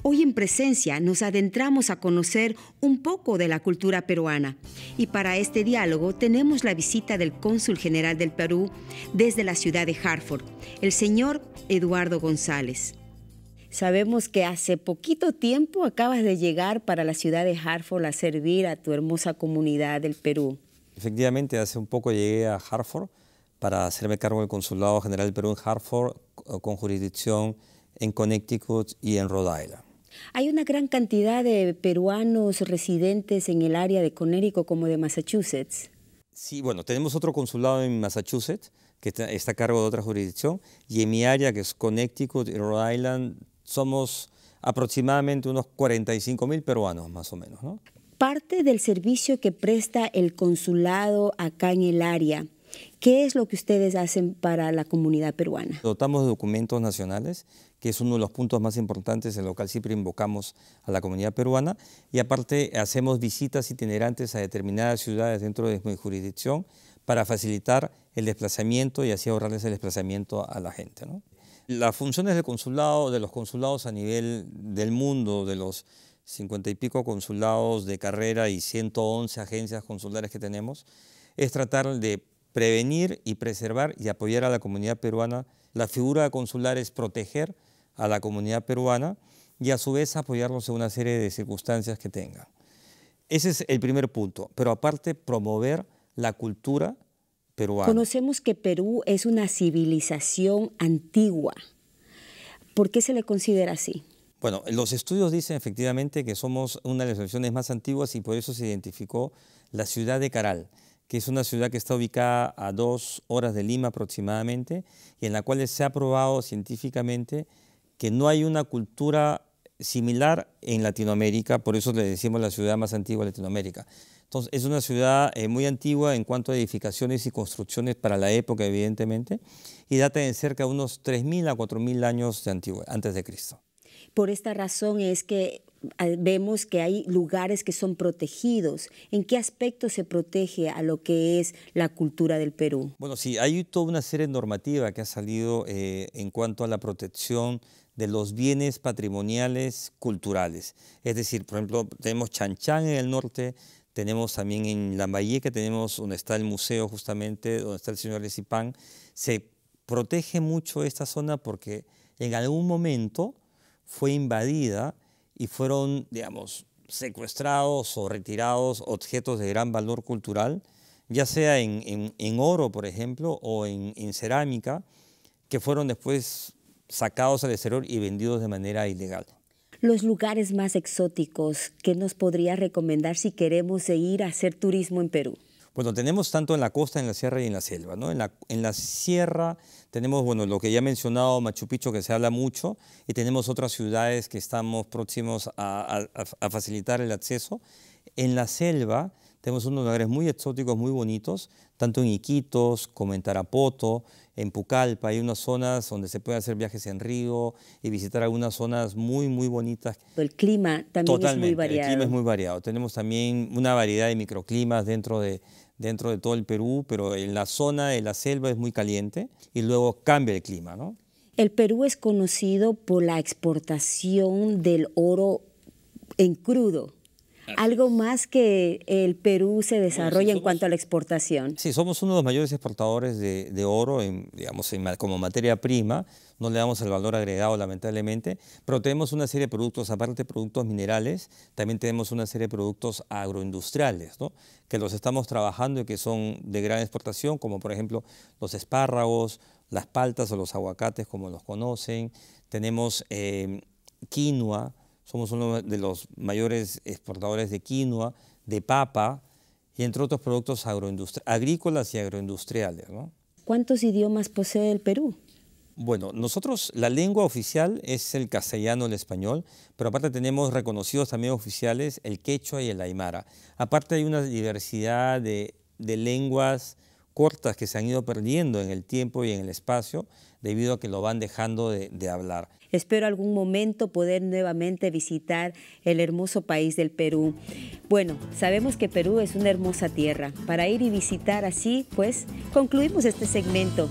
Hoy en Presencia nos adentramos a conocer un poco de la cultura peruana y para este diálogo tenemos la visita del cónsul general del Perú desde la ciudad de Hartford, el señor Eduardo González. Sabemos que hace poquito tiempo acabas de llegar para la ciudad de Hartford a servir a tu hermosa comunidad del Perú. Efectivamente, hace un poco llegué a Hartford para hacerme cargo del Consulado General del Perú en Hartford, con jurisdicción en Connecticut y en Rhode Island. Hay una gran cantidad de peruanos residentes en el área de Connecticut como de Massachusetts. Sí, bueno, tenemos otro consulado en Massachusetts que está a cargo de otra jurisdicción, y en mi área, que es Connecticut y Rhode Island, somos aproximadamente unos 45.000 peruanos más o menos, ¿no? Parte del servicio que presta el consulado acá en el área, ¿qué es lo que ustedes hacen para la comunidad peruana? Dotamos de documentos nacionales, que es uno de los puntos más importantes en lo cual siempre invocamos a la comunidad peruana, y aparte hacemos visitas itinerantes a determinadas ciudades dentro de mi jurisdicción para facilitar el desplazamiento y así ahorrarles el desplazamiento a la gente, ¿no? Las funciones del consulado, de los consulados a nivel del mundo, de los 50 y pico consulados de carrera y 111 agencias consulares que tenemos, es tratar de prevenir y preservar y apoyar a la comunidad peruana. La figura consular es proteger a la comunidad peruana y a su vez apoyarlos en una serie de circunstancias que tengan. Ese es el primer punto, pero aparte promover la cultura peruana. Conocemos que Perú es una civilización antigua. ¿Por qué se le considera así? Bueno, los estudios dicen efectivamente que somos una de las naciones más antiguas y por eso se identificó la ciudad de Caral, que es una ciudad que está ubicada a 2 horas de Lima aproximadamente y en la cual se ha probado científicamente que no hay una cultura similar en Latinoamérica, por eso le decimos la ciudad más antigua de Latinoamérica. Entonces, es una ciudad muy antigua en cuanto a edificaciones y construcciones para la época, evidentemente, y data de cerca de unos 3.000 a 4.000 años de antigüedad, antes de Cristo. Por esta razón es que vemos que hay lugares que son protegidos. ¿En qué aspecto se protege a lo que es la cultura del Perú? Bueno, sí, hay toda una serie normativa que ha salido en cuanto a la protección de los bienes patrimoniales culturales. Es decir, por ejemplo, tenemos Chanchán en el norte, tenemos también en Lambayeque, tenemos donde está el museo justamente, donde está el señor Recipán. Se protege mucho esta zona porque en algún momento fue invadida y fueron, digamos, secuestrados o retirados objetos de gran valor cultural, ya sea en oro, por ejemplo, o en cerámica, que fueron después sacados al exterior y vendidos de manera ilegal. Los lugares más exóticos que nos podría recomendar si queremos ir a hacer turismo en Perú. Bueno, tenemos tanto en la costa, en la sierra y en la selva, ¿no? En la sierra tenemos, bueno, lo que ya he mencionado, Machu Picchu, que se habla mucho, y tenemos otras ciudades que estamos próximos a facilitar el acceso. En la selva tenemos unos lugares muy exóticos, muy bonitos, tanto en Iquitos como en Tarapoto, en Pucallpa. Hay unas zonas donde se pueden hacer viajes en río y visitar algunas zonas muy, muy bonitas. El clima también es muy variado. El clima es muy variado. Tenemos también una variedad de microclimas dentro de todo el Perú, pero en la zona de la selva es muy caliente y luego cambia el clima, ¿no? El Perú es conocido por la exportación del oro en crudo. Algo más que el Perú se desarrolla en cuanto a la exportación. Sí, somos uno de los mayores exportadores de oro, como materia prima. No le damos el valor agregado, lamentablemente, pero tenemos una serie de productos, aparte de productos minerales, también tenemos una serie de productos agroindustriales, ¿no? Que los estamos trabajando y que son de gran exportación, como por ejemplo los espárragos, las paltas o los aguacates, como los conocen. Tenemos quinoa. Somos uno de los mayores exportadores de quinoa, de papa y entre otros productos agrícolas y agroindustriales, ¿no? ¿Cuántos idiomas posee el Perú? Bueno, nosotros la lengua oficial es el castellano, el español, pero aparte tenemos reconocidos también oficiales el quechua y el aymara. Aparte hay una diversidad de lenguas cortas que se han ido perdiendo en el tiempo y en el espacio debido a que lo van dejando de hablar. Espero algún momento poder nuevamente visitar el hermoso país del Perú. Bueno, sabemos que Perú es una hermosa tierra. Para ir y visitar así, pues, concluimos este segmento.